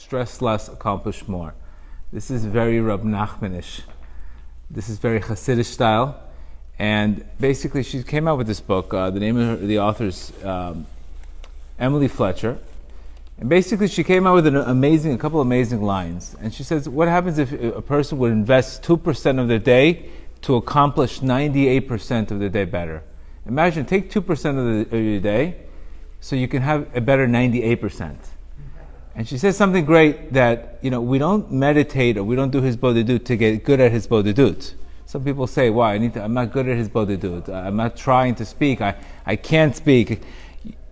Stress less, accomplish more. This is very Rab Nachmanish. This is very Hasidic style. And basically, she came out with this book. The name of the author is Emily Fletcher. And basically, she came out with a couple amazing lines. And she says, what happens if a person would invest 2% of their day to accomplish 98% of their day better? Imagine, take 2% of your day, so you can have a better 98%. And she says something great, that we don't meditate or we don't do his bodhidut to get good at his bodhidut. Some people say, "Why? I'm not good at his bodhidut. I'm not trying to speak. I can't speak."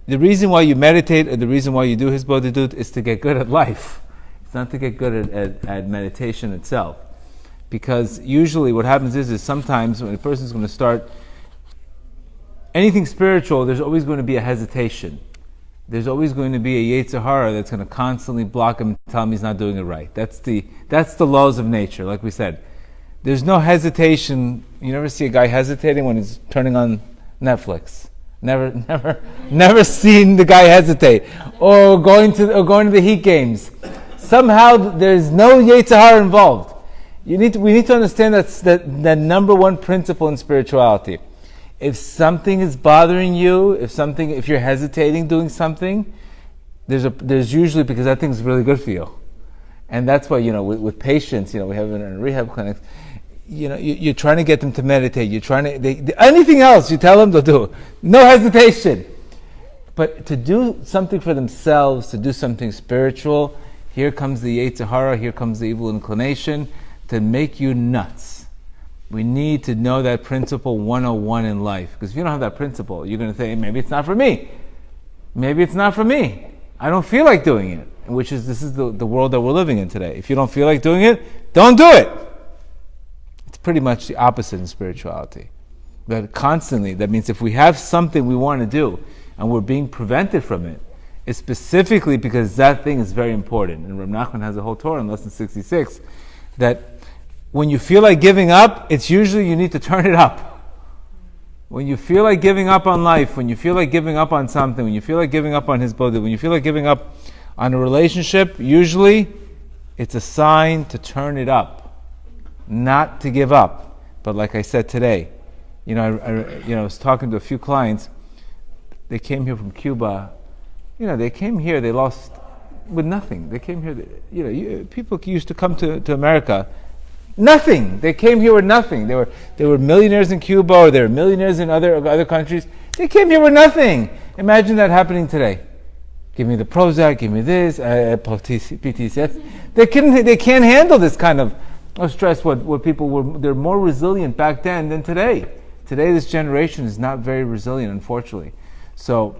The reason why you meditate or the reason why you do his bodhidut is to get good at life. It's not to get good at meditation itself. Because usually what happens is sometimes when a person is going to start anything spiritual, there's always going to be a hesitation. There's always going to be a Yetzer Hara that's going to constantly block him and tell him he's not doing it right. That's the laws of nature, like we said. There's no hesitation. You never see a guy hesitating when he's turning on Netflix. Never seen the guy hesitate. Or going to the Heat games. Somehow there's no Yetzer Hara involved. We need to understand that number one principle in spirituality. If something is bothering you, if you're hesitating doing something, there's usually because that thing's really good for you. And that's why, with patients, we have it in rehab clinics, you're trying to get them to meditate. You're trying to, anything else you tell them, they'll do. No hesitation. But to do something for themselves, to do something spiritual, here comes the Yetzer Hara, here comes the evil inclination to make you nuts. We need to know that principle 101 in life. Because if you don't have that principle, you're going to say, maybe it's not for me. Maybe it's not for me. I don't feel like doing it. This is the world that we're living in today. If you don't feel like doing it, don't do it. It's pretty much the opposite in spirituality. But constantly, that means if we have something we want to do and we're being prevented from it, it's specifically because that thing is very important. And Reb Nachman has a whole Torah in lesson 66 that when you feel like giving up, it's usually you need to turn it up. When you feel like giving up on life, when you feel like giving up on something, when you feel like giving up on his bodhi, when you feel like giving up on a relationship, usually it's a sign to turn it up, not to give up. But like I said today, I was talking to a few clients. They came here from Cuba. They came here. They lost with nothing. They came here. People used to come to America. Nothing. They came here with nothing. They were millionaires in Cuba, or they were millionaires in other countries. They came here with nothing. Imagine that happening today. Give me the Prozac, give me this, PTCS. They can't handle this kind of stress. What people were, they're more resilient back then than today. Today, this generation is not very resilient, unfortunately. So,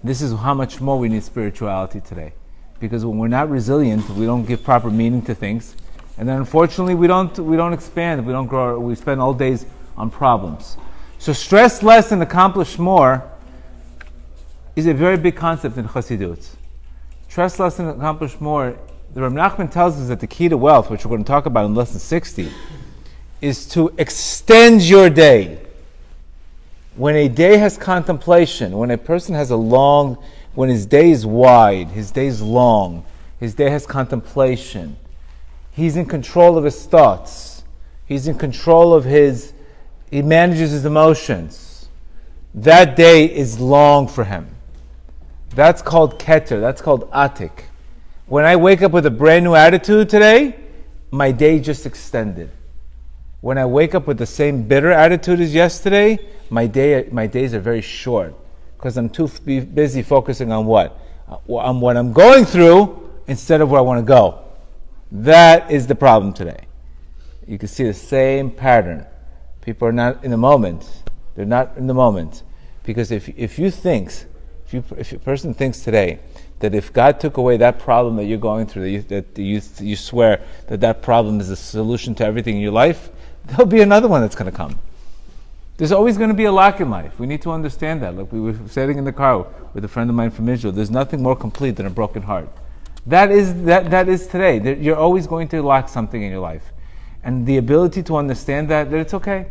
this is how much more we need spirituality today. Because when we're not resilient, we don't give proper meaning to things. And then unfortunately we don't expand, we don't grow, we spend all days on problems. So stress less and accomplish more is a very big concept in Chassidut. Stress less and accomplish more. The Reb Nachman tells us that the key to wealth, which we're going to talk about in lesson 60, is to extend your day. When a day has contemplation, when a person has when his day is wide, his day is long, his day has contemplation, he's in control of his thoughts. He's in control of he manages his emotions. That day is long for him. That's called keter. That's called atik. When I wake up with a brand new attitude today, my day just extended. When I wake up with the same bitter attitude as yesterday, my days are very short. Because I'm too busy focusing on what? On what I'm going through instead of where I want to go. That is the problem today. You can see the same pattern. People are not in the moment. They're not in the moment. Because if a person thinks today that if God took away that problem that you're going through, that you swear that problem is the solution to everything in your life, there'll be another one that's going to come. There's always going to be a lack in life. We need to understand that. Like we were sitting in the car with a friend of mine from Israel. There's nothing more complete than a broken heart. That is today. You're always going to lack something in your life. And the ability to understand that it's okay.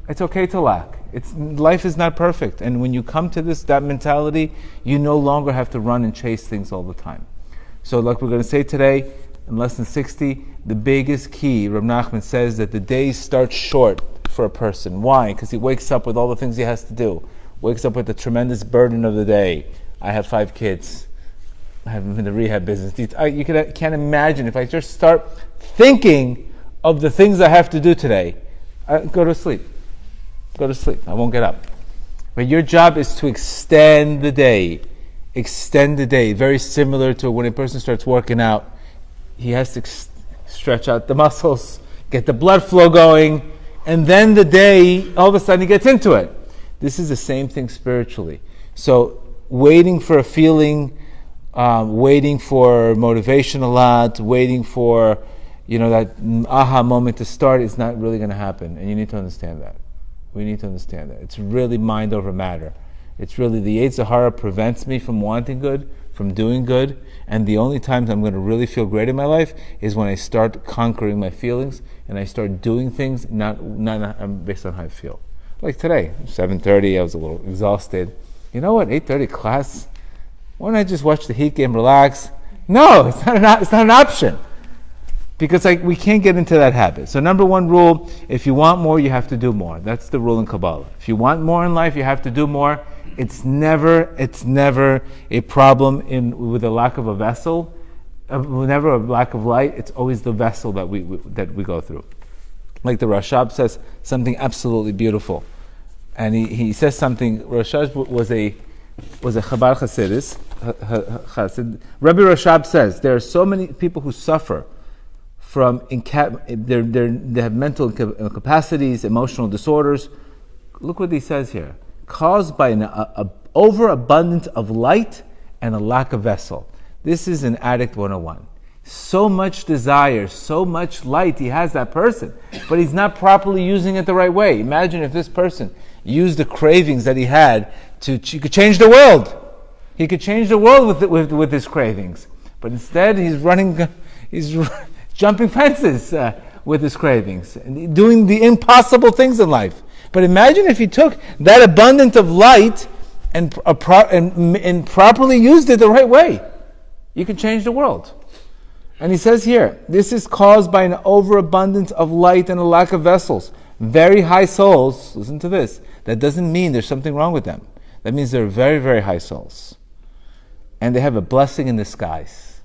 It's okay to lack. Life is not perfect. And when you come to that mentality, you no longer have to run and chase things all the time. So like we're going to say today, in lesson 60, the biggest key, Reb Nachman says that the day starts short for a person. Why? Because he wakes up with all the things he has to do. Wakes up with the tremendous burden of the day. I have 5 kids. I have them in the rehab business. You can't imagine if I just start thinking of the things I have to do today. Go to sleep. Go to sleep. I won't get up. But your job is to extend the day. Extend the day. Very similar to when a person starts working out. He has to stretch out the muscles, get the blood flow going, and then the day, all of a sudden he gets into it. This is the same thing spiritually. So waiting for a feeling, waiting for motivation a lot, waiting for that aha moment to start is not really going to happen. And you need to understand that. We need to understand that. It's really mind over matter. It's really the Yetzer Hara prevents me from wanting good, from doing good, and the only times I'm going to really feel great in my life is when I start conquering my feelings and I start doing things not based on how I feel. Like today, 7:30, I was a little exhausted. You know what? 8:30 class. Why don't I just watch the Heat game, relax? No, it's not an option. Because we can't get into that habit. So number one rule, if you want more, you have to do more. That's the rule in Kabbalah. If you want more in life, you have to do more. It's never a problem with a lack of a vessel, never a lack of light. It's always the vessel that we go through. Like the Rashab says something absolutely beautiful. And he says something, Rashab was a Chabad Chassid. Rabbi Rashab says, there are so many people who suffer from they have mental incapacities, emotional disorders. Look what he says here. Caused by an overabundance of light and a lack of vessel. This is an Addict 101. So much desire, so much light he has, that person, but he's not properly using it the right way. Imagine if this person used the cravings that he had he could change the world. He could change the world with his cravings. But instead he's jumping fences with his cravings and doing the impossible things in life. But imagine if he took that abundance of light and properly used it the right way. You could change the world. And he says here, this is caused by an overabundance of light and a lack of vessels. Very high souls, listen to this, that doesn't mean there's something wrong with them. That means they're very, very high souls. And they have a blessing in disguise.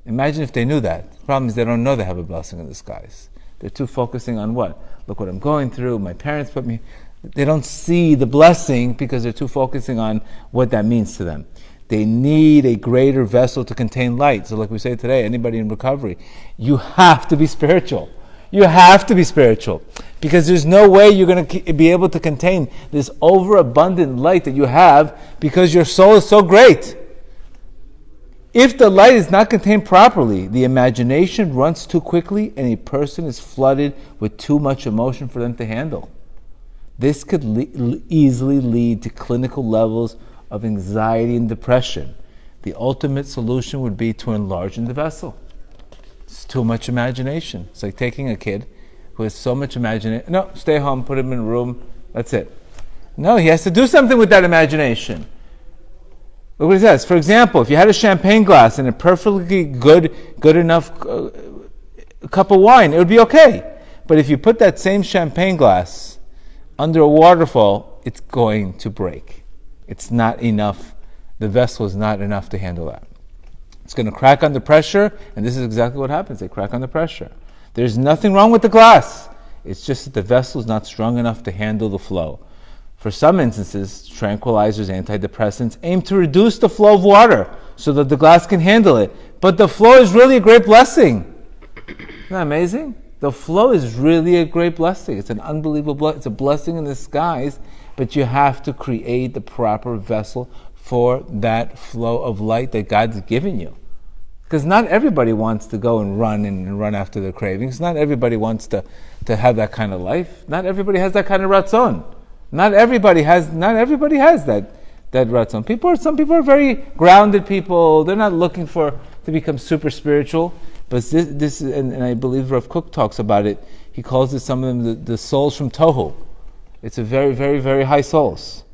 Imagine if they knew that. The problem is they don't know they have a blessing in disguise. They're too focusing on what? Look what I'm going through, my parents put me... They don't see the blessing because they're too focusing on what that means to them. They need a greater vessel to contain light. So like we say today, anybody in recovery, you have to be spiritual. You have to be spiritual. Because there's no way you're going to be able to contain this overabundant light that you have because your soul is so great. If the light is not contained properly, the imagination runs too quickly and a person is flooded with too much emotion for them to handle. This could easily lead to clinical levels of anxiety and depression. The ultimate solution would be to enlarge the vessel. It's too much imagination. It's like taking a kid who has so much imagination. No, stay home, put him in a room, that's it. No, he has to do something with that imagination. Look what it says. For example, if you had a champagne glass and a perfectly good enough cup of wine, it would be okay. But if you put that same champagne glass under a waterfall, it's going to break. It's not enough. The vessel is not enough to handle that. It's going to crack under pressure, and this is exactly what happens. They crack under pressure. There's nothing wrong with the glass. It's just that the vessel is not strong enough to handle the flow. For some instances, tranquilizers, antidepressants aim to reduce the flow of water so that the glass can handle it. But the flow is really a great blessing. Isn't that amazing? The flow is really a great blessing. It's an unbelievable it's a blessing in disguise, but you have to create the proper vessel for that flow of light that God's given you. Because not everybody wants to go and run after their cravings. Not everybody wants to have that kind of life. Not everybody has that kind of ratzon. Not everybody has that ratzon. Some people are very grounded people. They're not looking to become super spiritual. But this and I believe Rav Kook talks about it. He calls it, some of them, the souls from Tohu. It's a very, very, very high souls.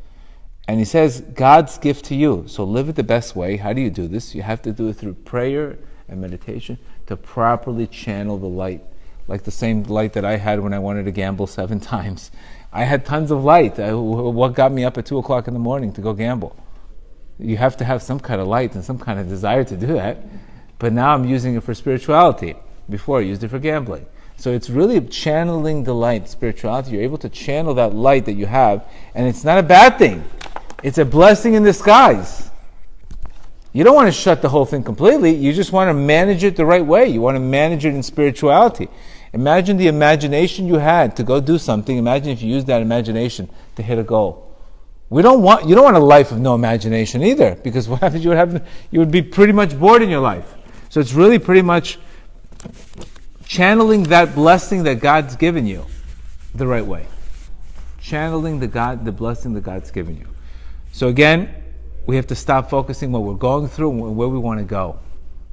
And he says, God's gift to you. So live it the best way. How do you do this? You have to do it through prayer and meditation to properly channel the light. Like the same light that I had when I wanted to gamble 7 times. I had tons of light. What got me up at 2 o'clock in the morning to go gamble? You have to have some kind of light and some kind of desire to do that. But now I'm using it for spirituality. Before I used it for gambling. So it's really channeling the light, spirituality. You're able to channel that light that you have, and it's not a bad thing. It's a blessing in disguise. You don't want to shut the whole thing completely. You just want to manage it the right way. You want to manage it in spirituality. Imagine the imagination you had to go do something. Imagine if you used that imagination to hit a goal. You don't want a life of no imagination either, because what happens? You would be pretty much bored in your life. So it's really pretty much channeling that blessing that God's given you the right way. Channeling the blessing that God's given you. So again, we have to stop focusing what we're going through and where we want to go.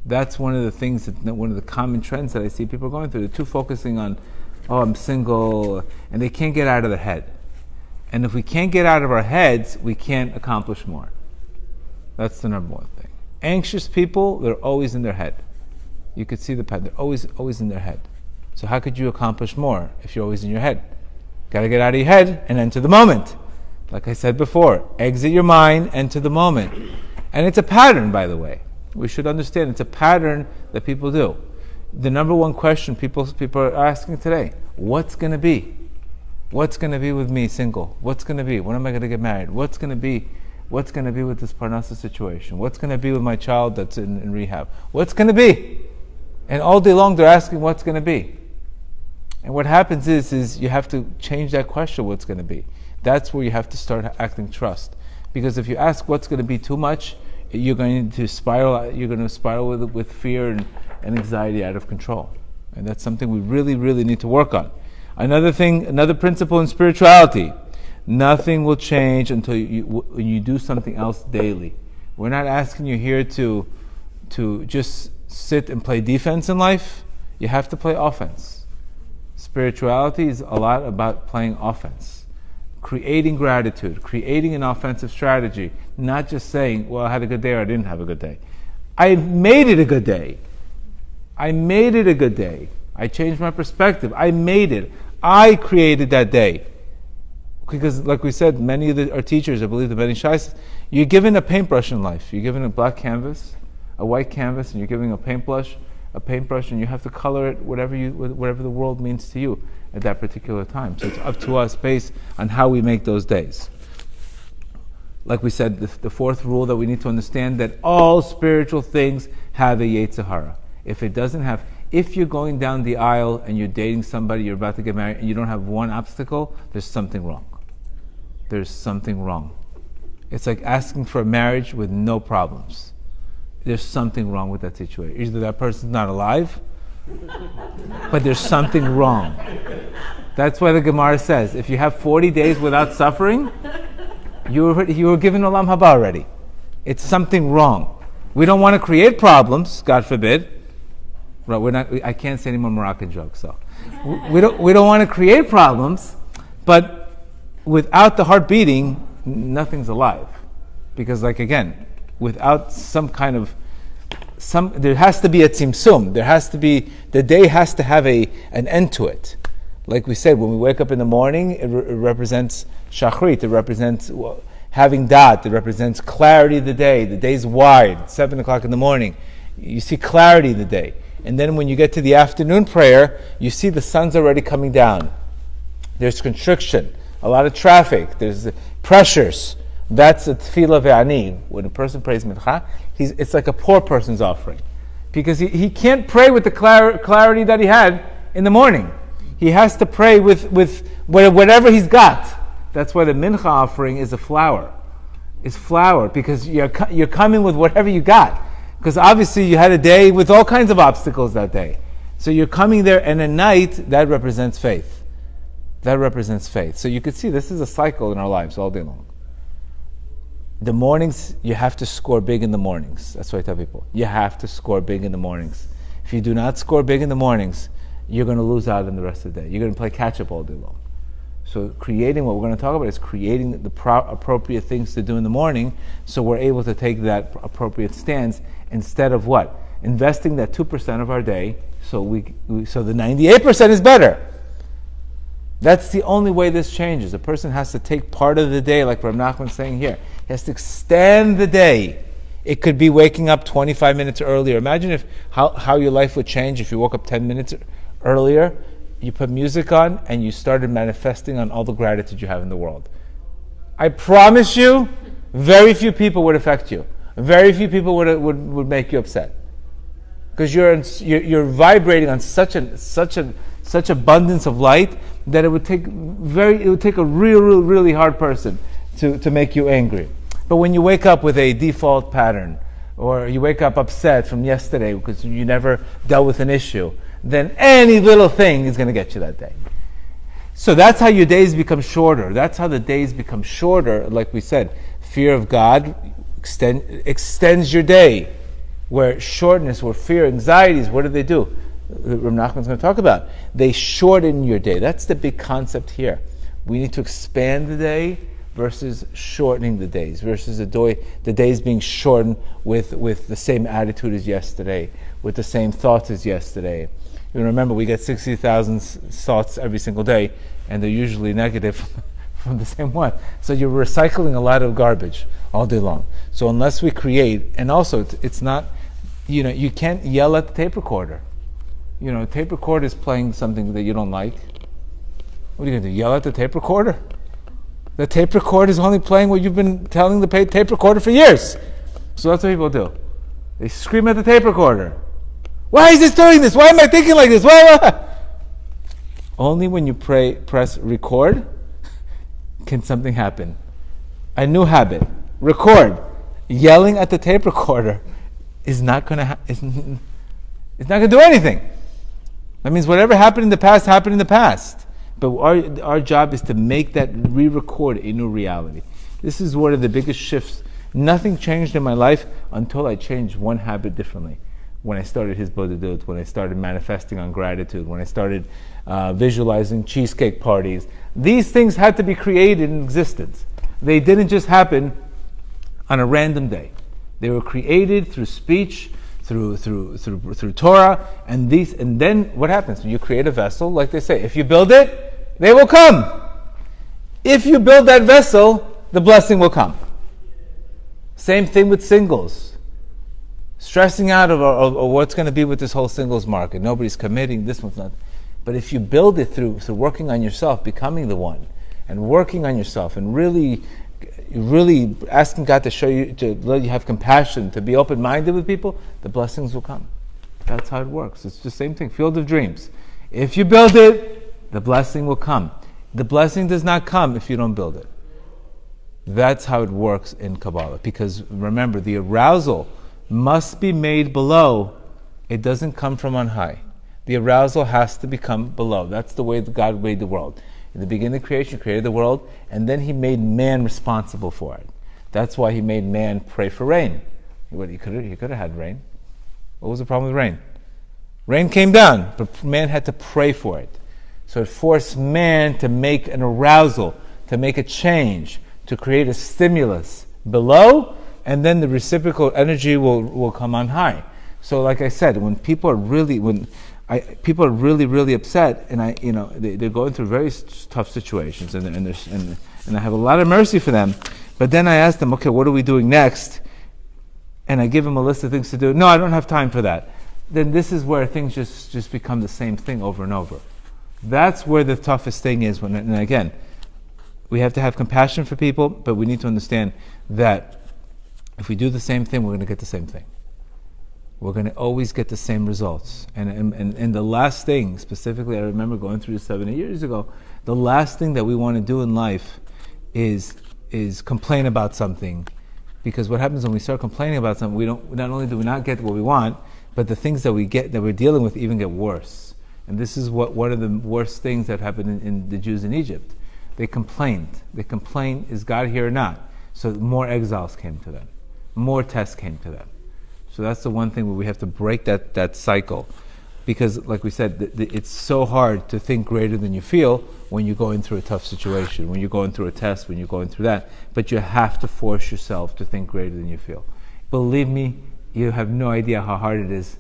That's one of the things, one of the common trends that I see people going through. They're too focusing on, I'm single, and they can't get out of their head. And if we can't get out of our heads, we can't accomplish more. That's the number one thing. Anxious people, they're always in their head. You could see the pattern. They're always in their head. So how could you accomplish more if you're always in your head? Got to get out of your head and enter the moment. Like I said before, exit your mind, enter the moment. And it's a pattern, by the way. We should understand it's a pattern that people do. The number one question people are asking today, what's going to be? What's going to be with me single? What's going to be? When am I going to get married? What's going to be with this Parnassa situation? What's going to be with my child that's in rehab? What's going to be? And all day long they're asking what's going to be. And what happens is you have to change that question, what's going to be. That's where you have to start acting trust. Because if you ask what's going to be too much, you're going to spiral with fear and anxiety out of control. And that's something we really, really need to work on. Another principle in spirituality, nothing will change until when you do something else daily. We're not asking you here to just sit and play defense in life. You have to play offense. Spirituality is a lot about playing offense. Creating gratitude, creating an offensive strategy, not just saying, well, I had a good day or I didn't have a good day. I made it a good day. I changed my perspective. I made it. I created that day. Because like we said, many of our teachers, I believe the Beni Shais, you're given a paintbrush in life. You're given a black canvas, a white canvas, and you're giving a paintbrush, and you have to color it whatever the world means to you at that particular time. So it's up to us based on how we make those days. Like we said, the fourth rule that we need to understand, that all spiritual things have a Yetzer Hara. If you're going down the aisle and you're dating somebody, you're about to get married, and you don't have one obstacle, there's something wrong. There's something wrong. It's like asking for a marriage with no problems. There's something wrong with that situation. Either that person's not alive, but there's something wrong. That's why the Gemara says, if you have 40 days without suffering, you were given Olam Haba already. It's something wrong. We don't want to create problems, God forbid. Right, I can't say any more Moroccan jokes, so we don't want to create problems, but without the heart beating, nothing's alive. Because, like again, without there has to be a tzimtzum. The day has to have an end to it. Like we said, when we wake up in the morning, it represents shachrit. It represents having dat. It represents clarity of the day. The day's wide. It's 7 o'clock in the morning. You see clarity in the day. And then when you get to the afternoon prayer, you see the sun's already coming down. There's constriction, a lot of traffic, there's pressures. That's a tefillah ve'ani. When a person prays mincha, it's like a poor person's offering. Because he can't pray with the clarity that he had in the morning. He has to pray with whatever he's got. That's why the mincha offering is a flower. It's flour, because you're coming with whatever you got. Because obviously you had a day with all kinds of obstacles that day. So you're coming there, and at night, that represents faith. So you could see this is a cycle in our lives all day long. The mornings, you have to score big in the mornings. That's what I tell people. You have to score big in the mornings. If you do not score big in the mornings, you're going to lose out in the rest of the day. You're going to play catch-up all day long. So creating, what we're going to talk about is creating the appropriate things to do in the morning, so we're able to take that appropriate stance instead of what? Investing that 2% of our day, so the 98% is better. That's the only way this changes. A person has to take part of the day, like Rabbi Nachman's saying here. He has to extend the day. It could be waking up 25 minutes earlier. Imagine how your life would change if you woke up 10 minutes earlier, you put music on, and you started manifesting on all the gratitude you have in the world. I promise you, very few people would affect you. Very few people would make you upset, because you're vibrating on such abundance of light that it would take a really hard person to make you angry. But when you wake up with a default pattern, or you wake up upset from yesterday because you never dealt with an issue, then any little thing is going to get you that day. So that's how your days become shorter. That's how the days become shorter. Like we said, fear of God extends your day. Where shortness, where fear, anxieties, what do? Rabbi Nachman's going to talk about. They shorten your day. That's the big concept here. We need to expand the day versus shortening the days, versus the days being shortened with the same attitude as yesterday, with the same thoughts as yesterday. You remember, we get 60,000 thoughts every single day, and they're usually negative from the same one. So you're recycling a lot of garbage all day long. So unless we create, and also it's not, you can't yell at the tape recorder. A tape recorder is playing something that you don't like. What are you going to do, yell at the tape recorder? The tape recorder is only playing what you've been telling the tape recorder for years. So that's what people do. They scream at the tape recorder. Why is this doing this? Why am I thinking like this? Why? Only when you press record can something happen. A new habit. Record. Yelling at the tape recorder is not going to it's not going to do anything. That means whatever happened in the past happened in the past. But our job is to make that re-record a new reality. This is one of the biggest shifts. Nothing changed in my life until I changed one habit differently. When I started His Bodedut, when I started manifesting on gratitude, when I started visualizing cheesecake parties. These things had to be created in existence. They didn't just happen on a random day. They were created through speech, through Torah, and then what happens? When you create a vessel, like they say, if you build it, they will come. If you build that vessel, the blessing will come. Same thing with singles. Stressing out of what's going to be with this whole singles market. Nobody's committing, this one's not. But if you build it through working on yourself, becoming the one, and working on yourself, and really asking God to show you, to let you have compassion, to be open-minded with people, the blessings will come. That's how it works. It's the same thing. Field of dreams. If you build it, the blessing will come. The blessing does not come if you don't build it. That's how it works in Kabbalah. Because remember, the arousal must be made below. It doesn't come from on high. The arousal has to become below. That's the way that God made the world. In the beginning of creation, He created the world, and then He made man responsible for it. That's why He made man pray for rain. He could have had rain. What was the problem with rain? Rain came down, but man had to pray for it. So it forced man to make an arousal, to make a change, to create a stimulus below, and then the reciprocal energy will come on high. So like I said, when people are really upset, and they're going through very tough situations, and I have a lot of mercy for them. But then I ask them, okay, what are we doing next? And I give them a list of things to do. No, I don't have time for that. Then this is where things just become the same thing over and over. That's where the toughest thing is. And again, we have to have compassion for people, but we need to understand that if we do the same thing, we're going to get the same thing. We're going to always get the same results. And the last thing, specifically, I remember going through this 7 years ago, the last thing that we want to do in life is complain about something. Because what happens when we start complaining about something, not only do we not get what we want, but the things that we're dealing with even get worse. And this is one of the worst things that happened in the Jews in Egypt. They complained. They complained, is God here or not? So more exiles came to them. More tests came to them. So that's the one thing where we have to break that cycle. Because, like we said, it's so hard to think greater than you feel when you're going through a tough situation, when you're going through a test, when you're going through that. But you have to force yourself to think greater than you feel. Believe me, you have no idea how hard it is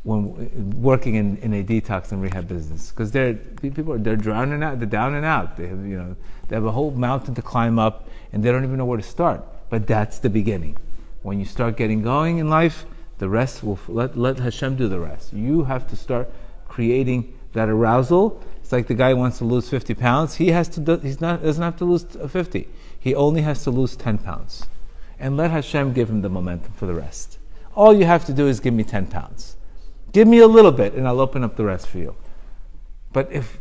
when working in a detox and rehab business, because they're drowning out, they're down and out. They have a whole mountain to climb up, and they don't even know where to start. But that's the beginning. When you start getting going in life, the rest will let Hashem do the rest. You have to start creating that arousal. It's like the guy who wants to lose 50 pounds. He doesn't have to lose 50. He only has to lose 10 pounds, and let Hashem give him the momentum for the rest. All you have to do is give me 10 pounds. Give me a little bit, and I'll open up the rest for you. But if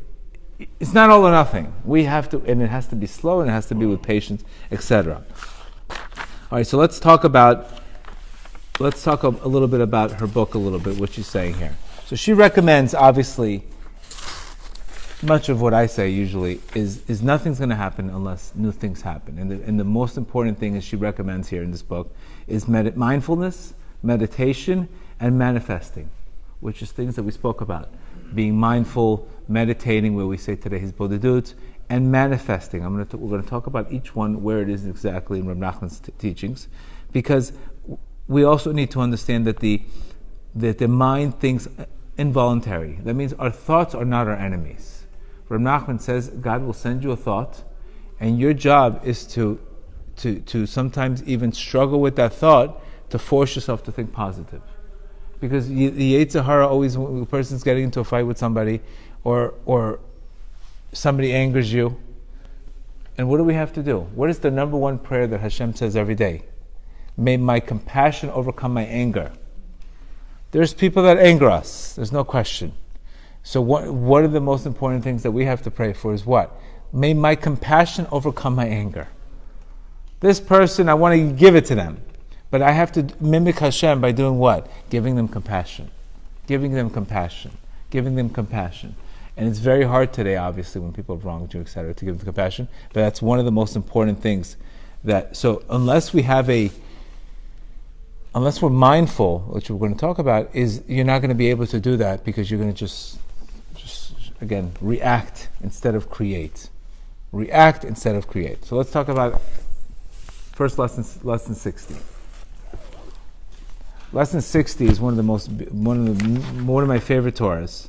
it's not all or nothing, we have to, and it has to be slow, and it has to be with patience, etc. All right, so let's talk a little bit about her book, a little bit, what she's saying here. So she recommends, obviously, much of what I say usually is nothing's going to happen unless new things happen. And the most important thing, as she recommends here in this book, is mindfulness, meditation, and manifesting, which is things that we spoke about. Being mindful, meditating, where we say today his bodhidut, and manifesting. We're going to talk about each one, where it is exactly in Reb Nachman's teachings, because we also need to understand that the mind thinks involuntary. That means our thoughts are not our enemies. Reb Nachman says God will send you a thought, and your job is to sometimes even struggle with that thought to force yourself to think positive. Because the Yetzer Hara always, when a person's getting into a fight with somebody, or somebody angers you, and what do we have to do? What is the number one prayer that Hashem says every day? May my compassion overcome my anger. There's people that anger us, there's no question. So what are the most important things that we have to pray for is what? May my compassion overcome my anger. This person, I want to give it to them. But I have to mimic Hashem by doing what? Giving them compassion. Giving them compassion. Giving them compassion. And it's very hard today, obviously, when people have wronged you, etc., to give them compassion. But that's one of the most important things. So unless we're mindful, which we're going to talk about, is you're not going to be able to do that, because you're going to just again, react instead of create. React instead of create. So let's talk about first lesson 60. Lesson 60 is one of my favorite Torahs,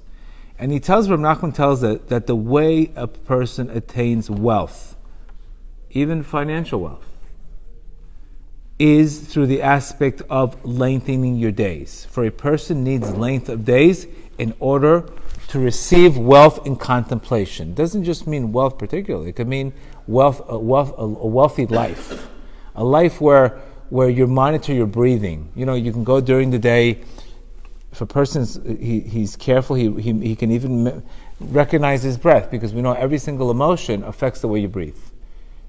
and Reb Nachman tells that the way a person attains wealth, even financial wealth, is through the aspect of lengthening your days. For a person needs length of days in order to receive wealth in contemplation. It doesn't just mean wealth particularly. It could mean a wealthy life, a life where you monitor your breathing. You can go during the day. If a person's he's careful, he can even recognize his breath, because we know every single emotion affects the way you breathe.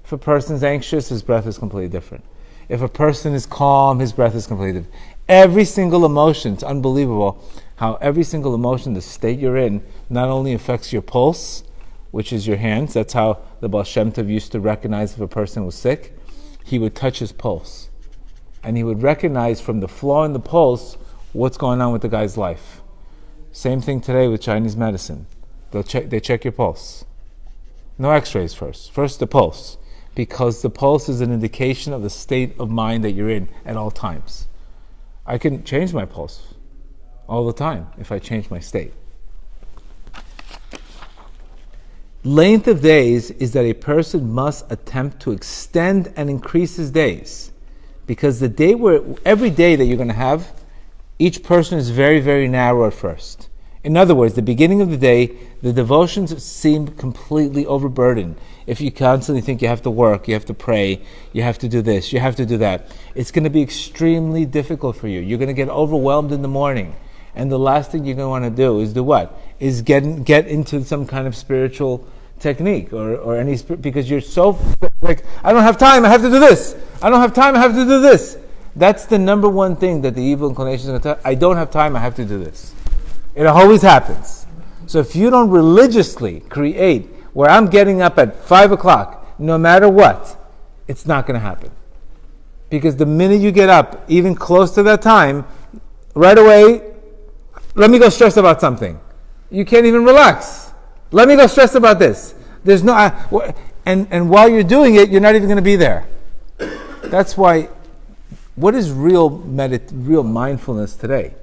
If a person's anxious, his breath is completely different. If a person is calm, his breath is completely different. Every single emotion, it's unbelievable how every single emotion, the state you're in, not only affects your pulse, which is your hands. That's how the Baal Shem Tov used to recognize if a person was sick. He would touch his pulse, and he would recognize from the flaw in the pulse what's going on with the guy's life. Same thing today with Chinese medicine. They check your pulse. No x-rays first. First the pulse, because the pulse is an indication of the state of mind that you're in at all times. I can change my pulse all the time if I change my state. Length of days is that a person must attempt to extend and increase his days, because every day that you're going to have, each person is very, very narrow at first. In other words, the beginning of the day, the devotions seem completely overburdened. If you constantly think you have to work, you have to pray, you have to do this, you have to do that, it's going to be extremely difficult for you. You're going to get overwhelmed in the morning. And the last thing you're going to want to do is do what? Is get into some kind of spiritual technique or any because you're so like, I don't have time, I have to do this. I don't have time, I have to do this. That's the number one thing that the evil inclination is going to tell. I don't have time, I have to do this. It always happens. So if you don't religiously create where I'm getting up at 5 o'clock, no matter what, it's not going to happen. Because the minute you get up, even close to that time, right away, let me go stress about something. You can't even relax. Let me go stress about this. There's no, and while you're doing it, you're not even going to be there. That's why, what is real mindfulness today?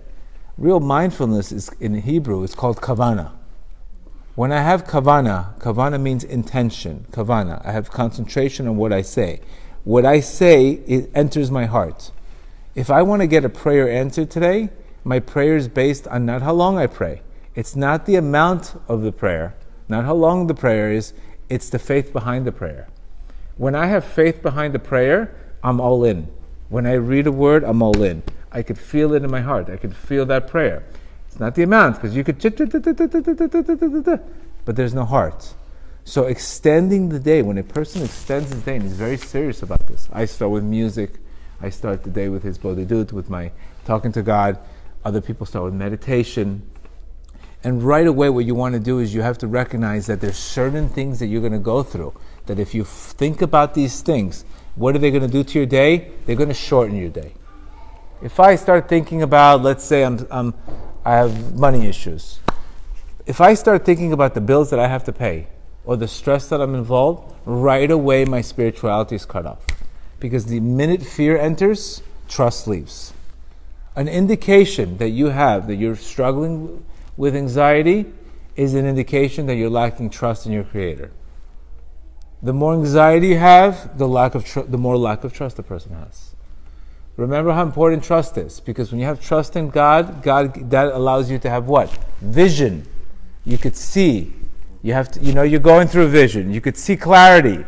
Real mindfulness is, in Hebrew, it's called kavana. When I have kavana means intention, kavana. I have concentration on what I say. What I say, it enters my heart. If I want to get a prayer answered today, my prayer is based on not how long I pray. It's not the amount of the prayer, not how long the prayer is, it's the faith behind the prayer. When I have faith behind the prayer, I'm all in. When I read a word, I'm all in. I could feel it in my heart. I could feel that prayer. It's not the amount, because you could, but there's no heart. So extending the day, when a person extends his day, and he's very serious about this. I start with music. I start the day with his bodhidut, with my talking to God. Other people start with meditation. And right away what you want to do is you have to recognize that there's certain things that you're going to go through. That if you think about these things, what are they going to do to your day? They're going to shorten your day. If I start thinking about, let's say I have money issues. If I start thinking about the bills that I have to pay, or the stress that I'm involved, right away my spirituality is cut off. Because the minute fear enters, trust leaves. An indication that you're struggling with anxiety is an indication that you're lacking trust in your Creator. The more anxiety you have, the more lack of trust the person has. Remember how important trust is, because when you have trust in God, that allows you to have what? Vision. You could see. You're going through a vision. You could see clarity.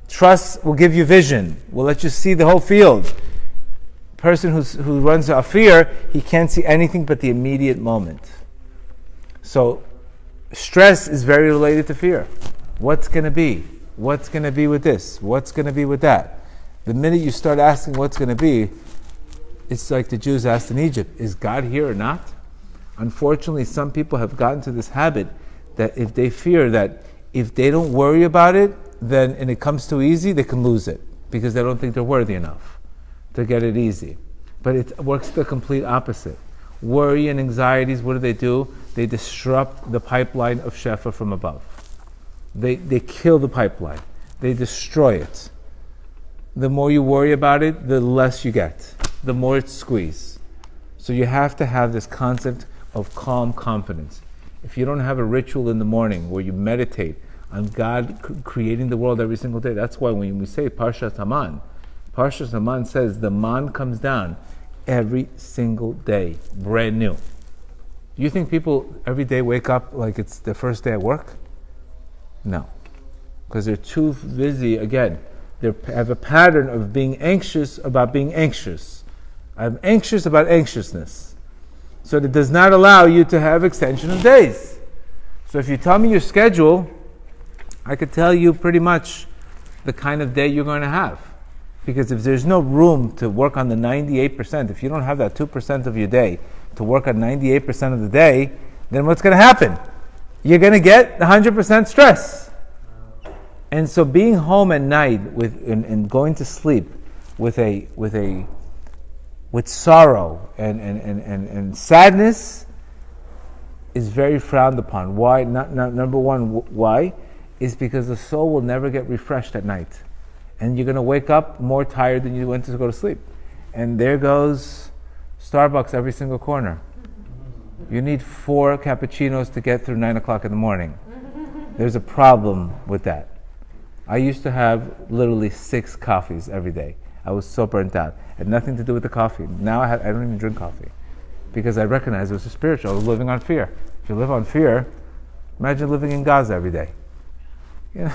Trust will give you vision. Will let you see the whole field. Person who runs a fear, he can't see anything but the immediate moment. So, stress is very related to fear. What's going to be? What's going to be with this? What's going to be with that? The minute you start asking what's going to be, it's like the Jews asked in Egypt, is God here or not? Unfortunately, some people have gotten to this habit that if they fear that if they don't worry about it, then and it comes too easy, they can lose it because they don't think they're worthy enough to get it easy. But it works the complete opposite. Worry and anxieties, what do? They disrupt the pipeline of Shefa from above. They kill the pipeline. They destroy it. The more you worry about it, the less you get. The more it's squeezed. So you have to have this concept of calm confidence. If you don't have a ritual in the morning where you meditate on God creating the world every single day, that's why when we say Parshat Haman says the man comes down every single day, brand new. Do you think people every day wake up like it's their first day at work? No. Because they're too busy, again, they have a pattern of being anxious about being anxious. I'm anxious about anxiousness. So that does not allow you to have extension of days. So if you tell me your schedule, I could tell you pretty much the kind of day you're going to have. Because if there's no room to work on the 98%, if you don't have that 2% of your day to work on 98% of the day, then what's going to happen? You're going to get 100% stress. And so being home at night and going to sleep with sorrow and sadness is very frowned upon. Why? Number one, why? Is because the soul will never get refreshed at night. And you're going to wake up more tired than you went to go to sleep. And there goes Starbucks every single corner. You need 4 cappuccinos to get through 9 o'clock in the morning. There's a problem with that. I used to have literally 6 coffees every day. I was so burnt out. It had nothing to do with the coffee. Now I don't even drink coffee. Because I recognized it was spiritual. I was living on fear. If you live on fear, imagine living in Gaza every day. You know,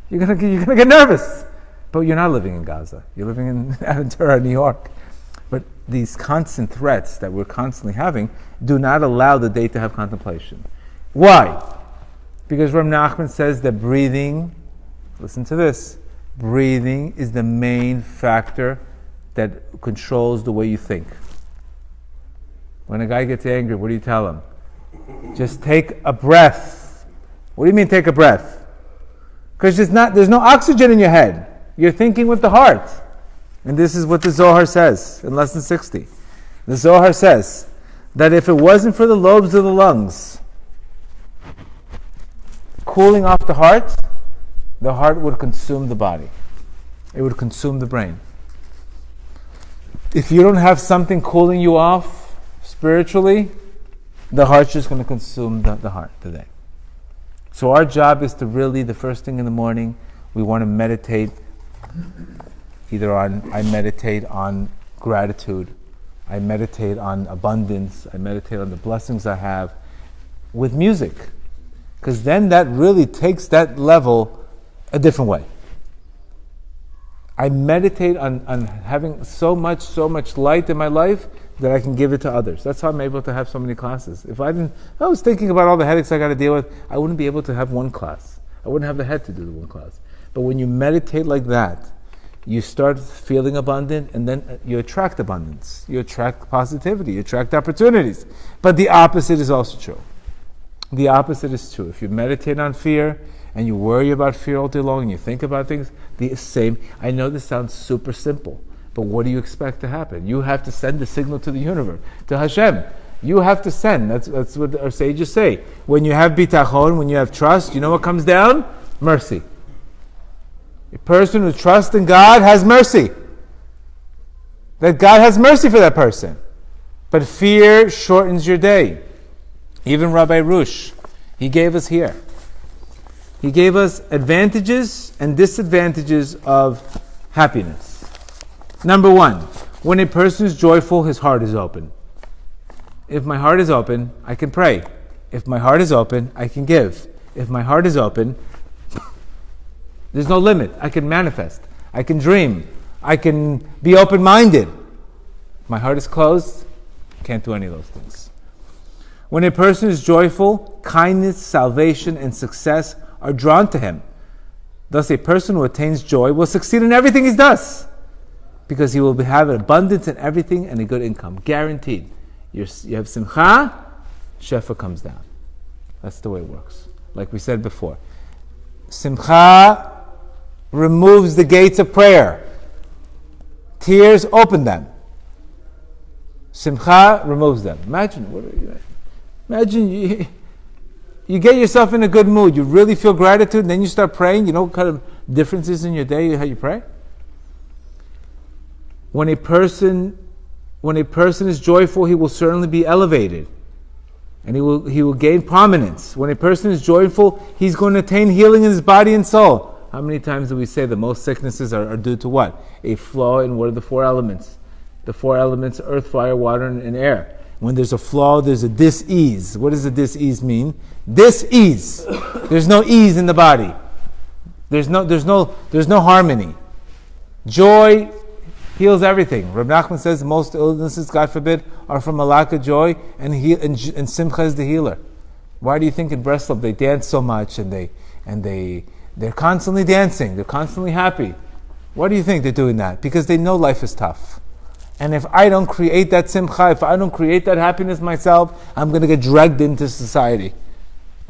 you're gonna get nervous. But you're not living in Gaza. You're living in Aventura, New York. But these constant threats that we're constantly having do not allow the day to have contemplation. Why? Because Rabbi Nachman says that breathing, listen to this, breathing is the main factor that controls the way you think. When a guy gets angry, what do you tell him? Just take a breath. What do you mean take a breath? Because there's no oxygen in your head. You're thinking with the heart. And this is what the Zohar says in Lesson 60. The Zohar says that if it wasn't for the lobes of the lungs cooling off the heart would consume the body. It would consume the brain. If you don't have something cooling you off spiritually, the heart's just going to consume the heart today. So our job is to really, the first thing in the morning, we want to meditate I meditate on gratitude, I meditate on abundance, I meditate on the blessings I have with music. Because then that really takes that level a different way. I meditate on having so much light in my life that I can give it to others. That's how I'm able to have so many classes. If I was thinking about all the headaches I got to deal with, I wouldn't be able to have one class. I wouldn't have the head to do the one class. But when you meditate like that, you start feeling abundant, and then you attract abundance. You attract positivity. You attract opportunities. But the opposite is also true. The opposite is true. If you meditate on fear, and you worry about fear all day long, and you think about things, the same. I know this sounds super simple, but what do you expect to happen? You have to send the signal to the universe, to Hashem. You have to send. That's what our sages say. When you have bitachon, when you have trust, you know what comes down? Mercy. A person who trusts in God has mercy. That God has mercy for that person. But fear shortens your day. Even Rabbi Arush, he gave us here. He gave us advantages and disadvantages of happiness. Number one, when a person is joyful, his heart is open. If my heart is open, I can pray. If my heart is open, I can give. If my heart is open, there's no limit. I can manifest. I can dream. I can be open-minded. My heart is closed, can't do any of those things. When a person is joyful, kindness, salvation, and success are drawn to him. Thus, a person who attains joy will succeed in everything he does, because he will have an abundance in everything and a good income, guaranteed. You have simcha, shefa comes down. That's the way it works. Like we said before, simcha removes the gates of prayer. Tears open them. Simcha removes them. Imagine you get yourself in a good mood. You really feel gratitude, and then you start praying. You know what kind of differences in your day, how you pray? When a person is joyful, he will certainly be elevated, and he will gain prominence. When a person is joyful, he's going to attain healing in his body and soul. How many times do we say that most sicknesses are due to what? A flaw in what are the four elements? The four elements: earth, fire, water, and air. When there's a flaw, there's a dis-ease. What does a dis-ease mean? Dis-ease. There's no ease in the body. There's no harmony. Joy heals everything. Rabbi Nachman says most illnesses, God forbid, are from a lack of joy, and simcha is the healer. Why do you think in Breslev they dance so much, and they're constantly dancing, they're constantly happy? Why do you think they're doing that? Because they know life is tough. And if I don't create that simcha, if I don't create that happiness myself, I'm going to get dragged into society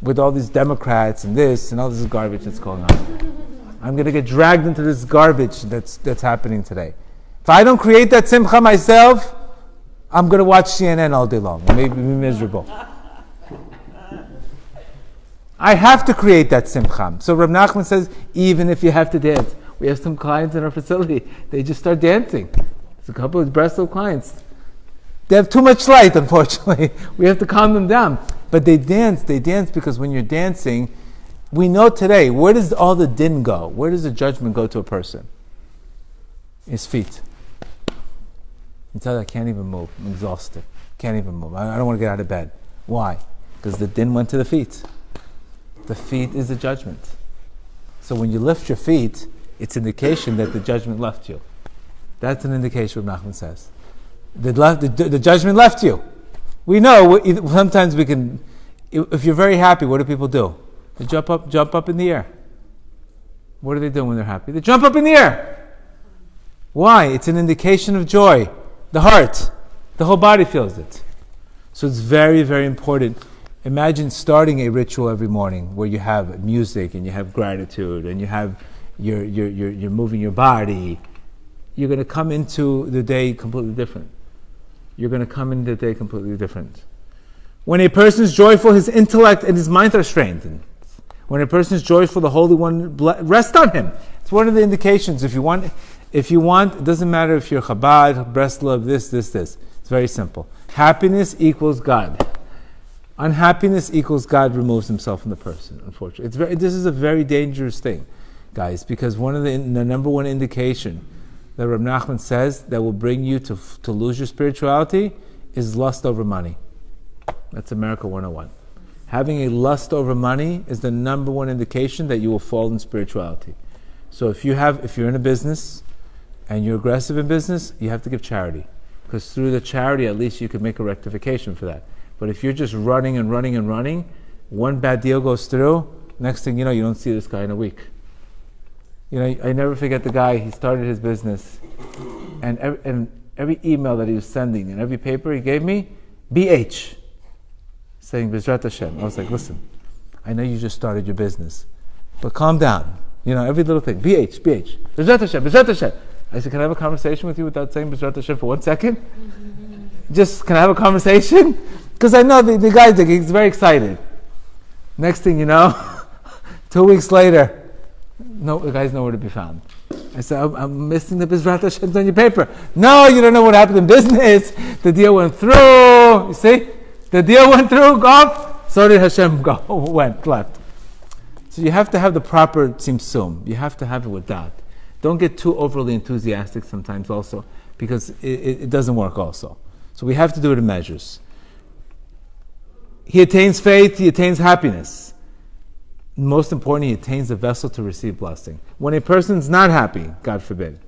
with all these Democrats and this and all this garbage that's going on. I'm going to get dragged into this garbage that's happening today. If I don't create that simcha myself, I'm going to watch CNN all day long. Maybe be miserable. I have to create that simcha. So Reb Nachman says, even if you have to dance. We have some clients in our facility, they just start dancing. There's a couple of Breslev clients. They have too much light, unfortunately. We have to calm them down. But they dance because when you're dancing, we know today, where does all the din go? Where does the judgment go to a person? His feet. You tell me, I can't even move. I'm exhausted. Can't even move. I don't want to get out of bed. Why? Because the din went to the feet. The feet is the judgment. So when you lift your feet, it's an indication that the judgment left you. That's an indication, what Nachman says. The judgment left you. We know, sometimes we can, if you're very happy, what do people do? They jump up in the air. What do they do when they're happy? They jump up in the air. Why? It's an indication of joy. The heart. The whole body feels it. So it's very, very important. Imagine starting a ritual every morning where you have music and you have gratitude and you have you're moving your body. You're going to come into the day completely different. You're going to come into the day completely different. When a person is joyful, his intellect and his mind are strengthened. When a person is joyful, the Holy One rest on him. It's one of the indications. If you want, it doesn't matter if you're Chabad, Breslev, this. It's very simple. Happiness equals God. Unhappiness equals God removes himself from the person, unfortunately. This is a very dangerous thing, guys, because one of the number one indication that Reb Nachman says that will bring you to lose your spirituality is lust over money. That's America 101. Having a lust over money is the number one indication that you will fall in spirituality. So if you're in a business and you're aggressive in business, you have to give charity. Because through the charity, at least you can make a rectification for that. But if you're just running, one bad deal goes through, next thing you know, you don't see this guy in a week. I never forget the guy, he started his business, and every email that he was sending and every paper he gave me, BH, saying Bezrat Hashem. I was like, listen, I know you just started your business, but calm down. Every little thing, BH, Bezrat Hashem. I said, can I have a conversation with you without saying Bezrat Hashem for 1 second? Just, can I have a conversation? Because I know the guy's he's very excited. Next thing you know, 2 weeks later, no, the guy's nowhere to be found. I said, I'm missing the Bezrat Hashem on your paper. No, you don't know what happened in business. The deal went through. You see? The deal went through, off. So did Hashem left. So you have to have the proper tzimtzum. You have to have it with that. Don't get too overly enthusiastic sometimes also, because it doesn't work also. So we have to do it in measures. He attains faith, he attains happiness. Most importantly, he attains the vessel to receive blessing. When a person's not happy, God forbid,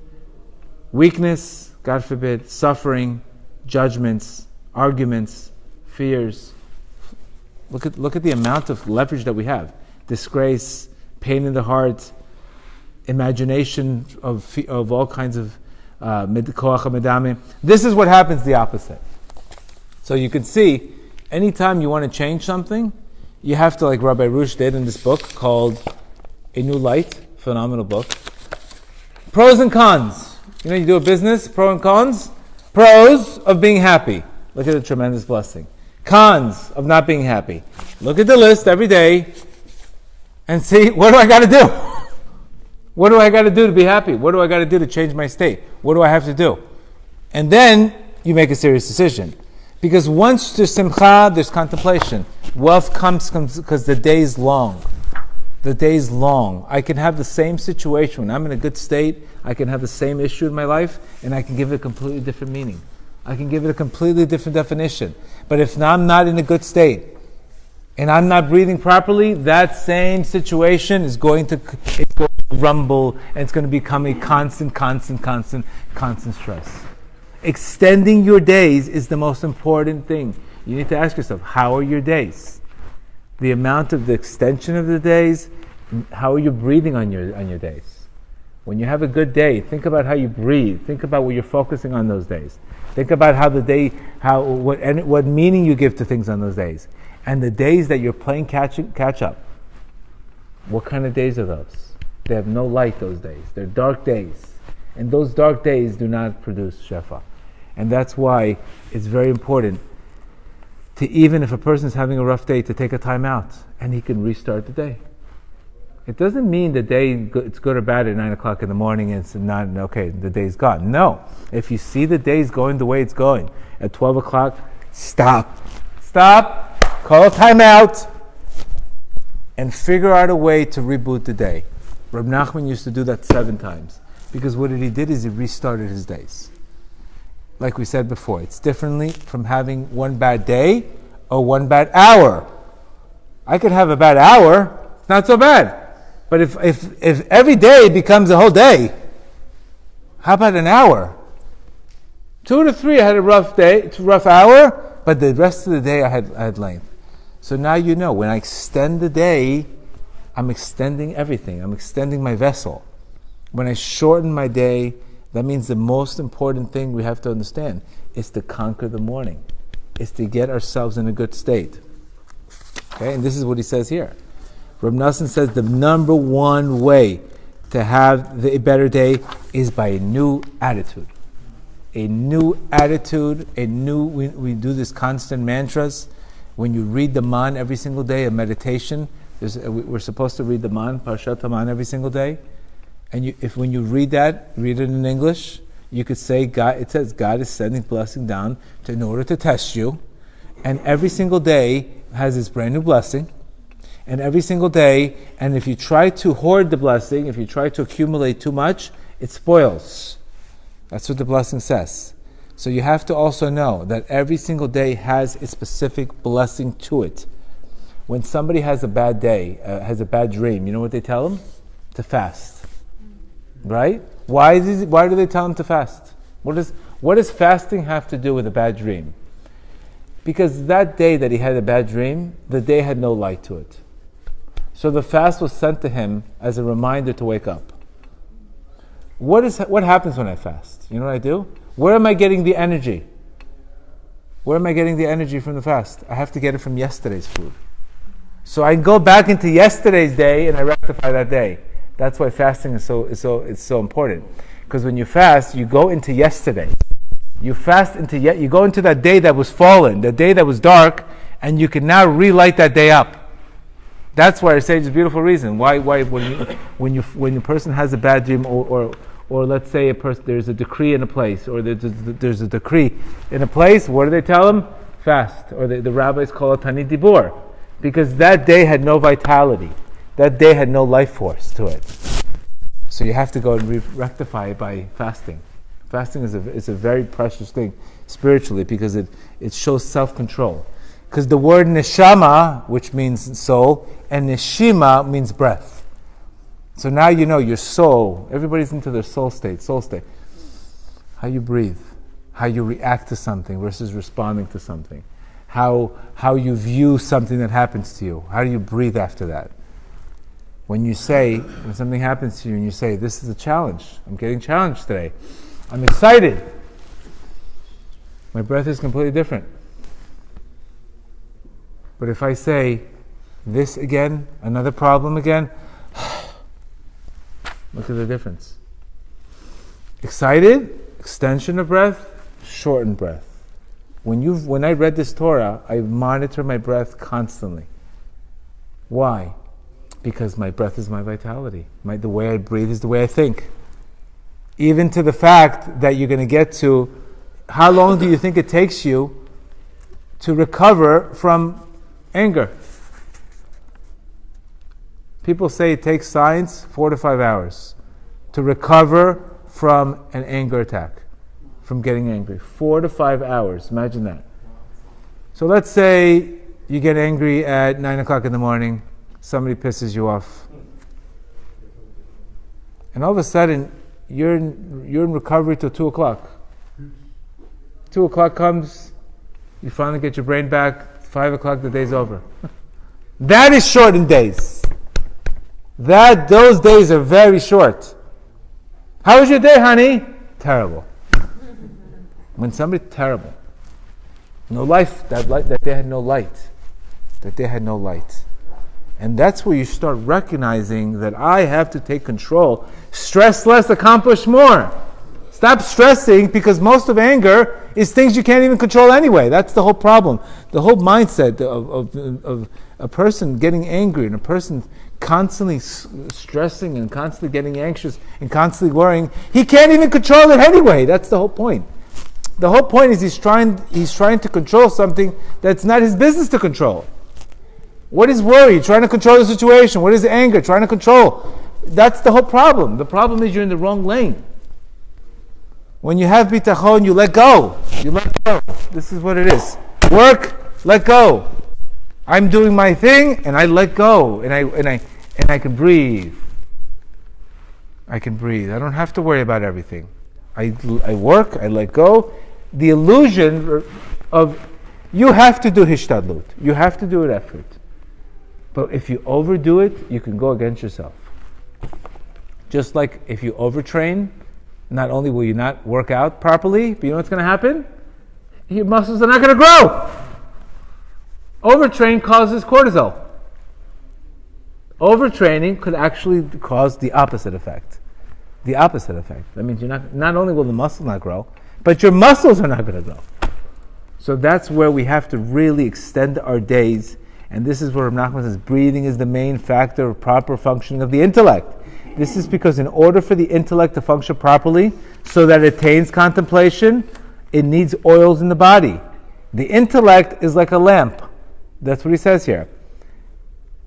weakness, God forbid, suffering, judgments, arguments, fears. Look at the amount of leverage that we have. Disgrace, pain in the heart, imagination of all kinds of koach medame. This is what happens the opposite. So you can see, anytime you want to change something, you have to, like Rabbi Arush did in this book called A New Light, phenomenal book. Pros and cons. You do a business, pro and cons. Pros of being happy. Look at the tremendous blessing. Cons of not being happy. Look at the list every day and see, what do I got to do? What do I got to do to be happy? What do I got to do to change my state? What do I have to do? And then you make a serious decision. Because once there's simcha, there's contemplation. Wealth comes because the day is long. The day is long. I can have the same situation. When I'm in a good state, I can have the same issue in my life, and I can give it a completely different meaning. I can give it a completely different definition. But if I'm not in a good state, and I'm not breathing properly, that same situation is going to rumble, and it's going to become a constant stress. Extending your days is the most important thing. You need to ask yourself, how are your days? The amount of the extension of the days, how are you breathing on your days? When you have a good day, think about how you breathe. Think about what you're focusing on those days. Think about how the day, what meaning you give to things on those days. And the days that you're playing catch up, what kind of days are those? They have no light those days. They're dark days. And those dark days do not produce shefa. And that's why it's very important to, even if a person is having a rough day, to take a time out and he can restart the day. It doesn't mean the day it's good or bad at 9 o'clock in the morning and it's not, okay, the day's gone. No. If you see the day's going the way it's going, at 12 o'clock, stop, call a time out, and figure out a way to reboot the day. Reb Nachman used to do that 7 times. Because what he did is he restarted his days. Like we said before, it's differently from having one bad day or one bad hour. I could have a bad hour, it's not so bad. But if every day becomes a whole day, how about an hour? 2 to 3, I had a rough day, it's a rough hour, but the rest of the day I had length. So now you know, when I extend the day, I'm extending everything. I'm extending my vessel. When I shorten my day, that means the most important thing we have to understand is to conquer the morning. Is to get ourselves in a good state. Okay, and this is what he says here. Reb Nassim says the number one way to have a better day is by a new attitude. A new attitude, we do this constant mantras. When you read the man every single day, a meditation, We're supposed to read the Man, Parshat Haman, every single day. And when you read it in English, you could say, it says God is sending blessing down in order to test you. And every single day has this brand new blessing. And every single day, and if you try to hoard the blessing, if you try to accumulate too much, it spoils. That's what the blessing says. So you have to also know that every single day has a specific blessing to it. When somebody has a bad day, has a bad dream, you know what they tell them? To fast. Right? Why do they tell them to fast? What does fasting have to do with a bad dream? Because that day that he had a bad dream, the day had no light to it. So the fast was sent to him as a reminder to wake up. What happens when I fast? You know what I do? Where am I getting the energy? Where am I getting the energy from the fast? I have to get it from yesterday's food. So I go back into yesterday's day and I rectify that day. That's why fasting is so important. Because when you fast, you go into yesterday. You go into that day that was fallen, the day that was dark, and you can now relight that day up. That's why I say it's a beautiful reason. Why when a person has a bad dream, or let's say there's a decree in a place, or there's a decree in a place, what do they tell them? Fast. Or the rabbis call it Tanit Dibur. Because that day had no vitality. That day had no life force to it. So you have to go and rectify it by fasting. Fasting is a very precious thing spiritually, because it shows self-control. Because the word neshama, which means soul, and neshima means breath. So now you know your soul. Everybody's into their soul state. How you breathe, how you react to something versus responding to something. How you view something that happens to you. How do you breathe after that? When something happens to you and you say, this is a challenge. I'm getting challenged today. I'm excited. My breath is completely different. But if I say, this again, another problem again, look at the difference. Excited, extension of breath, shortened breath. When I read this Torah, I monitor my breath constantly. Why? Because my breath is my vitality. The way I breathe is the way I think. Even to the fact that you're going to get to, how long do you think it takes you to recover from anger? People say it takes science 4 to 5 hours to recover from an anger attack, from getting angry. 4 to 5 hours. Imagine that. So let's say you get angry at 9 o'clock in the morning. Somebody pisses you off. And all of a sudden, you're in recovery till 2 o'clock. 2 o'clock comes, you finally get your brain back. 5 o'clock, the day's over. That is shortened days. Those days are very short. How was your day, honey? Terrible. When somebody terrible, no life. That day had no light. That day had no light. And that's where you start recognizing that I have to take control. Stress less, accomplish more. Stop stressing, because most of anger is things you can't even control anyway. That's the whole problem. The whole mindset of a person getting angry and a person constantly stressing and constantly getting anxious and constantly worrying, he can't even control it anyway. That's the whole point. The whole point is he's trying to control something that's not his business to control. What is worry? Trying to control the situation. What is anger? Trying to control. That's the whole problem. The problem is you're in the wrong lane. When you have bitachon, you let go. You let go. This is what it is. Work, let go. I'm doing my thing, and I let go, and I can breathe. I can breathe. I don't have to worry about everything. I work. I let go. The illusion of you have to do hishtadlut. You have to do an effort. But if you overdo it, you can go against yourself. Just like if you overtrain, not only will you not work out properly, but you know what's going to happen? Your muscles are not going to grow. Overtrain causes cortisol. Overtraining could actually cause the opposite effect. The opposite effect. That means not only will the muscle not grow, but your muscles are not going to grow. So that's where we have to really extend our days And this is where Rav Nachman says breathing is the main factor of proper functioning of the intellect. This is because in order for the intellect to function properly, so that it attains contemplation, it needs oils in the body. The intellect is like a lamp. That's what he says here.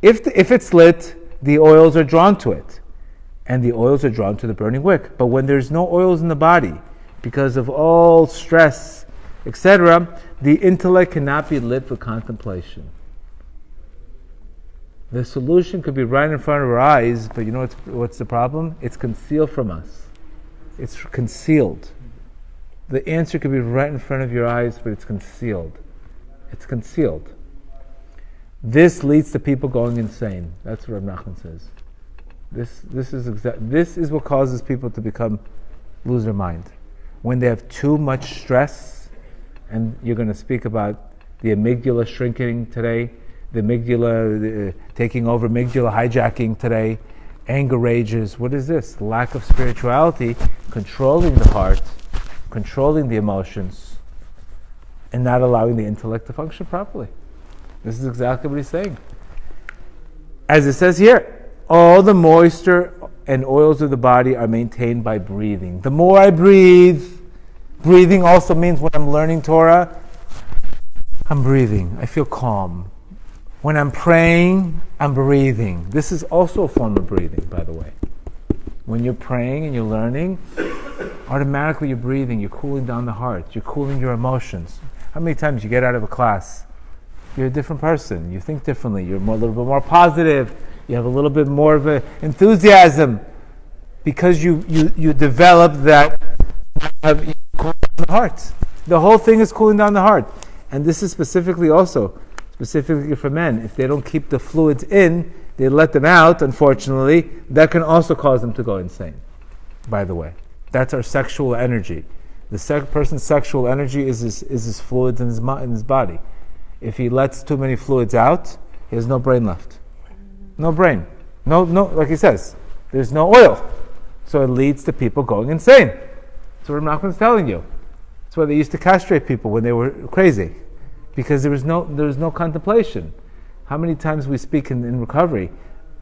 If it's lit, the oils are drawn to it. And the oils are drawn to the burning wick. But when there's no oils in the body, because of all stress, etc., the intellect cannot be lit for contemplation. The solution could be right in front of our eyes, but you know what's the problem? It's concealed from us. It's concealed. The answer could be right in front of your eyes, but it's concealed. It's concealed. This leads to people going insane. That's what Rav Nachman says. This is what causes people to lose their mind. When they have too much stress, and you're going to speak about the amygdala shrinking today, the amygdala taking over, amygdala hijacking today, anger rages. What is this? Lack of spirituality, controlling the heart, controlling the emotions, and not allowing the intellect to function properly. This is exactly what he's saying. As it says here, all the moisture and oils of the body are maintained by breathing. The more I breathe, breathing also means when I'm learning Torah, I'm breathing. I feel calm. When I'm praying, I'm breathing. This is also a form of breathing, by the way. When you're praying and you're learning, automatically you're breathing, you're cooling down the heart, you're cooling your emotions. How many times you get out of a class, you're a different person, you think differently, you're a little bit more positive, you have a little bit more of an enthusiasm, because you develop that cooling down the heart. The whole thing is cooling down the heart. And this is specifically for men. If they don't keep the fluids in, they let them out, unfortunately, that can also cause them to go insane, by the way. That's our sexual energy. The person's sexual energy is his fluids in his body. If he lets too many fluids out, he has no brain left. No brain. No, like he says, there's no oil. So it leads to people going insane. That's what Rav Nachman's telling you. That's why they used to castrate people when they were crazy. Because there was no contemplation. How many times we speak in recovery,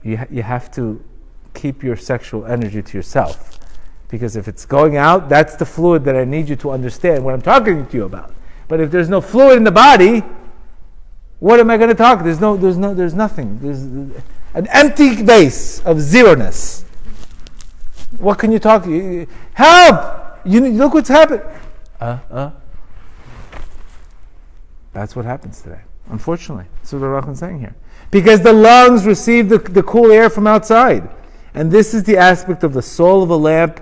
you have to keep your sexual energy to yourself. Because if it's going out, that's the fluid that I need you to understand what I'm talking to you about. But if there's no fluid in the body, what am I going to talk? There's nothing. There's an empty base of zeroness. What can you talk? Help! Look what's happened. That's what happens today, unfortunately. That's what Rav Nachman's saying here. Because the lungs receive the cool air from outside. And this is the aspect of the soul of a lamp.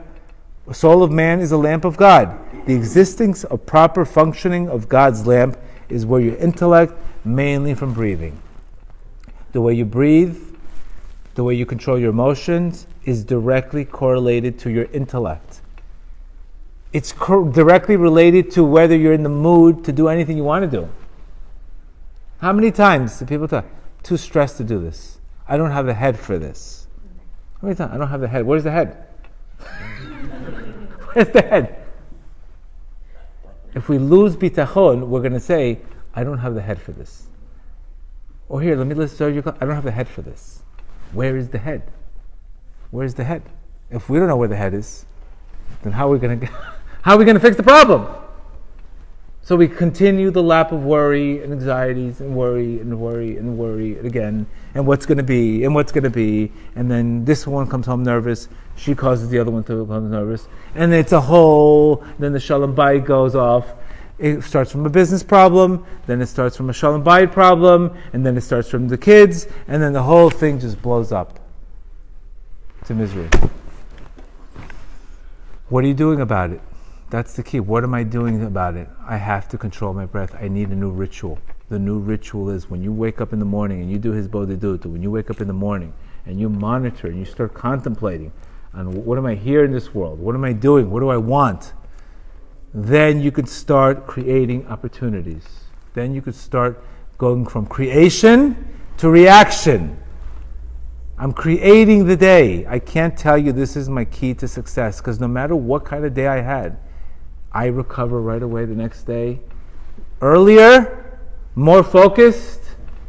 The soul of man is a lamp of God. The existence of proper functioning of God's lamp is where your intellect, mainly from breathing. The way you breathe, the way you control your emotions, is directly correlated to your intellect. It's directly related to whether you're in the mood to do anything you want to do. How many times do people tell, too stressed to do this? I don't have the head for this. How many times? I don't have the head. Where's the head? Where's the head? If we lose bitachon, we're going to say, I don't have the head for this. Or here, let me listen to you. I don't have the head for this. Where is the head? Where's the head? If we don't know where the head is, then how are we going to fix the problem? So we continue the lap of worry and anxieties and worry and worry and worry again. And what's going to be, and what's going to be. And then this one comes home nervous. She causes the other one to become nervous. And it's a whole, then the Shalom Bayit goes off. It starts from a business problem, then it starts from a Shalom Bayit problem, and then it starts from the kids, and then the whole thing just blows up to misery. What are you doing about it? That's the key. What am I doing about it? I have to control my breath. I need a new ritual. The new ritual is when you wake up in the morning and you do his bodhiduta, when you wake up in the morning and you monitor and you start contemplating on what am I here in this world? What am I doing? What do I want? Then you could start creating opportunities. Then you could start going from creation to reaction. I'm creating the day. I can't tell you this is my key to success, because no matter what kind of day I had, I recover right away the next day. Earlier, more focused,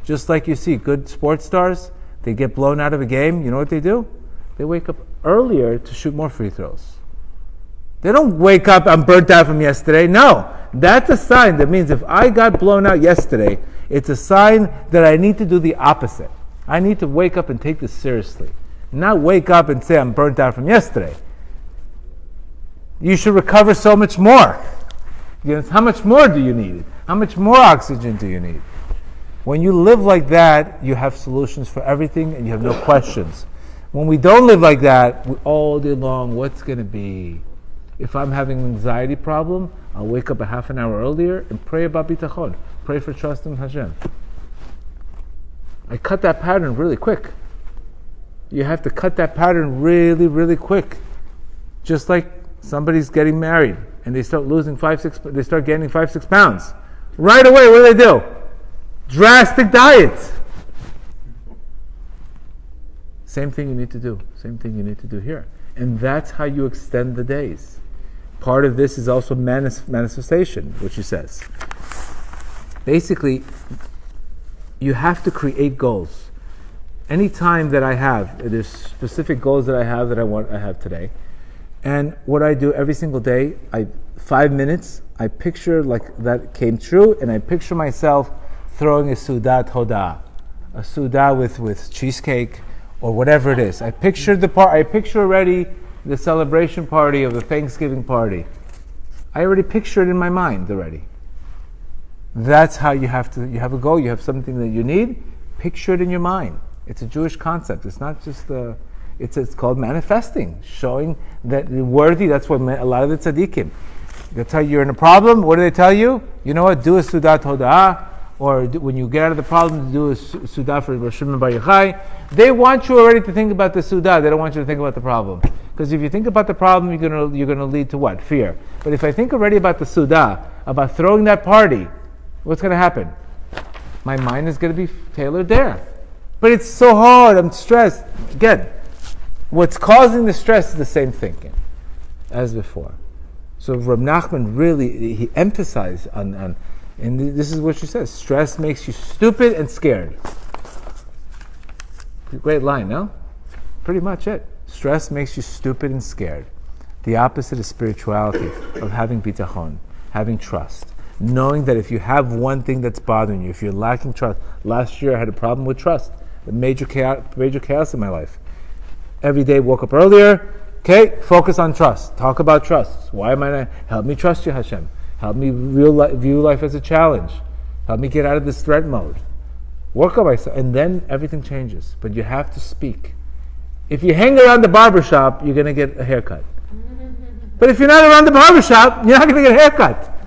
Just like you see good sports stars, they get blown out of a game, you know what they do? They wake up earlier to shoot more free throws. They don't wake up, I'm burnt out from yesterday. No, that's a sign that means if I got blown out yesterday, it's a sign that I need to do the opposite. I need to wake up and take this seriously. Not wake up and say I'm burnt out from yesterday. You should recover so much more. How much more do you need? How much more oxygen do you need? When you live like that, you have solutions for everything and you have no questions. When we don't live like that, all day long, what's going to be? If I'm having an anxiety problem, I'll wake up a half an hour earlier and pray about bitachon. Pray for trust in Hashem. I cut that pattern really quick. You have to cut that pattern really, really quick. Just like somebody's getting married and they start losing 5-6 gaining 5-6 pounds. Right away, what do? Drastic diets. Same thing you need to do. Same thing you need to do here. And that's how you extend the days. Part of this is also manifestation, which he says. Basically, you have to create goals. Any time that I have, there's specific goals that I have that I have today. And what I do every single day, 5 minutes, I picture like that came true, and I picture myself throwing a Sudat Hoda, a Suda with cheesecake, or whatever it is. I picture already the celebration party of the Thanksgiving party. I already picture it in my mind already. That's how you have a goal, you have something that you need, picture it in your mind. It's a Jewish concept. It's not just it's called manifesting, showing that you're worthy. That's what a lot of the tzaddikim. They tell you you're in a problem. What do they tell you? You know what? Do a Sudat Hoda'ah, or when you get out of the problem, do a Sudah for Rosh Hashanah Bar Yochai. They want you already to think about the Sudah. They don't want you to think about the problem. Because if you think about the problem, you're gonna lead to what? Fear. But if I think already about the Sudah, about throwing that party, what's gonna happen? My mind is gonna be tailored there. But it's so hard. I'm stressed. Again, what's causing the stress is the same thinking as before. So Reb Nachman really, he emphasized on and this is what she says, stress makes you stupid and scared. Great line, no? Pretty much it. Stress makes you stupid and scared. The opposite is spirituality, of having bitachon, having trust. Knowing that if you have one thing that's bothering you, if you're lacking trust. Last year I had a problem with trust. A major chaos in my life. Every day woke up earlier. Okay, focus on trust. Talk about trust. Why am I not? Help me trust you, Hashem. Help me view life as a challenge. Help me get out of this threat mode. Work on myself, and then everything changes. But you have to speak. If you hang around the barbershop, you're going to get a haircut. But if you're not around the barbershop, you're not going to get a haircut.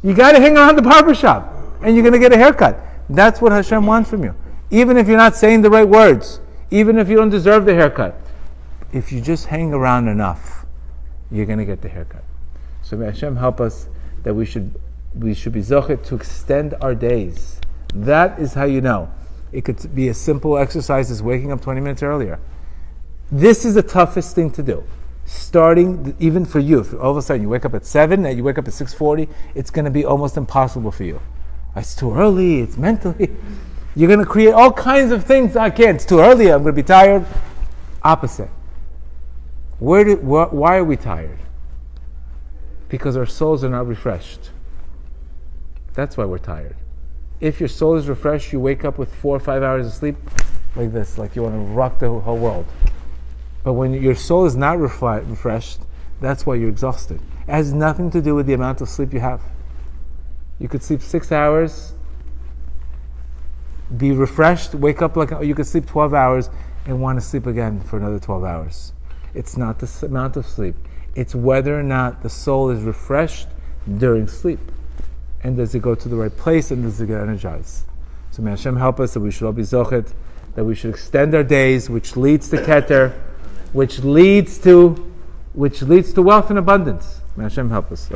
You got to hang around the barbershop, and you're going to get a haircut. That's what Hashem wants from you. Even if you're not saying the right words, even if you don't deserve the haircut, if you just hang around enough, you're going to get the haircut. So may Hashem help us that we should be zochet to extend our days. That is how you know. It could be a simple exercise as waking up 20 minutes earlier. This is the toughest thing to do. Starting, even for you, if all of a sudden you wake up at 7 and you wake up at 6:40, it's going to be almost impossible for you. It's too early, it's mentally. You're going to create all kinds of things. I can't, it's too early, I'm going to be tired. Opposite. Why are we tired? Because our souls are not refreshed. That's why we're tired. If your soul is refreshed, you wake up with 4 or 5 hours of sleep like this, like you want to rock the whole world. But when your soul is not refreshed, that's why you're exhausted. It has nothing to do with the amount of sleep you have. You could sleep 6 hours, be refreshed, wake up you could sleep 12 hours and want to sleep again for another 12 hours. It's not the amount of sleep. It's whether or not the soul is refreshed during sleep. And does it go to the right place, and does it get energized? So may Hashem help us that we should all be zochet, that we should extend our days, which leads to keter, which leads to wealth and abundance. May Hashem help us.